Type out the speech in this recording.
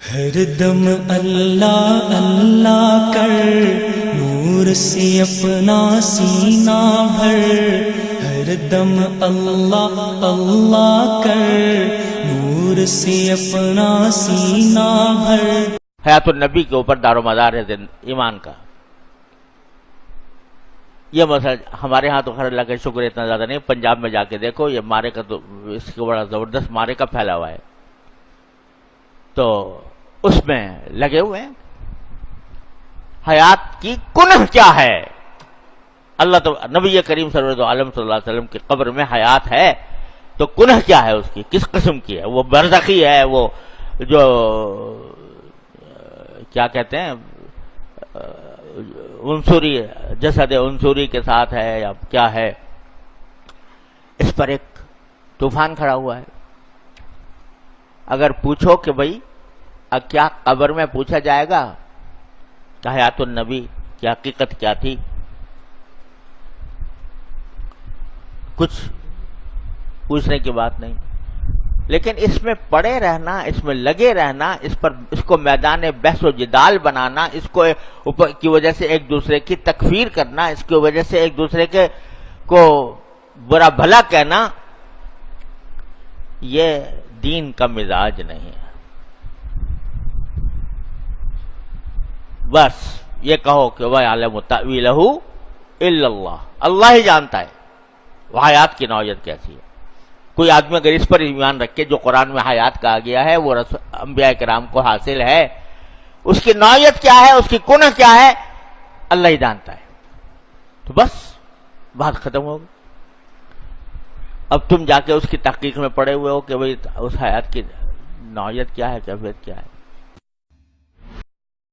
ہر دم اللہ اللہ کر، نور سے اپنا سینہ بھر، ہر دم اللہ اللہ کر، نور سے اپنا سینہ بھر۔ حیات النبی کے اوپر دار و مدار ہے ایمان کا۔ یہ مسئلہ ہمارے ہاں تو خیر اللہ کا شکر اتنا زیادہ نہیں، پنجاب میں جا کے دیکھو، یہ مارے کا تو اس کو بڑا زبردست مارے کا پھیلا ہوا ہے، تو اس میں لگے ہوئے ہیں۔ حیات کی کنہ کیا ہے؟ اللہ تو نبی کریم صلی اللہ علیہ وسلم کی قبر میں حیات ہے، تو کنہ کیا ہے اس کی، کس قسم کی ہے؟ وہ برزخی ہے، وہ جو کیا کہتے ہیں عنصری جسد عنصری کے ساتھ ہے یا کیا ہے؟ اس پر ایک طوفان کھڑا ہوا ہے۔ اگر پوچھو کہ بھئی کیا قبر میں پوچھا جائے گا کہ حیات النبی کی حقیقت کیا تھی؟ کچھ پوچھنے کی بات نہیں، لیکن اس میں پڑے رہنا، اس میں لگے رہنا، اس کو میدان بحث و جدال بنانا، اس کو کی وجہ سے ایک دوسرے کی تکفیر کرنا، اس کی وجہ سے ایک دوسرے کو برا بھلا کہنا، یہ دین کا مزاج نہیں ہے۔ بس یہ کہو کہ وَيَعْلَمُ تَأْوِيلَهُ إِلَّا اللَّهُ، اللہ ہی جانتا ہے وہ حیات کی نوعیت کیسی ہے۔ کوئی آدمی اگر اس پر ایمان رکھے جو قرآن میں حیات کہا گیا ہے وہ انبیاء کرام کو حاصل ہے، اس کی نوعیت کیا ہے، اس کی کنہ کیا ہے، اللہ ہی جانتا ہے، تو بس بات ختم ہوگی۔ اب تم جا کے اس کی تحقیق میں پڑے ہوئے ہو کہ بھئی اس حیات کی نوعیت کیا ہے، کیفیت کیا ہے۔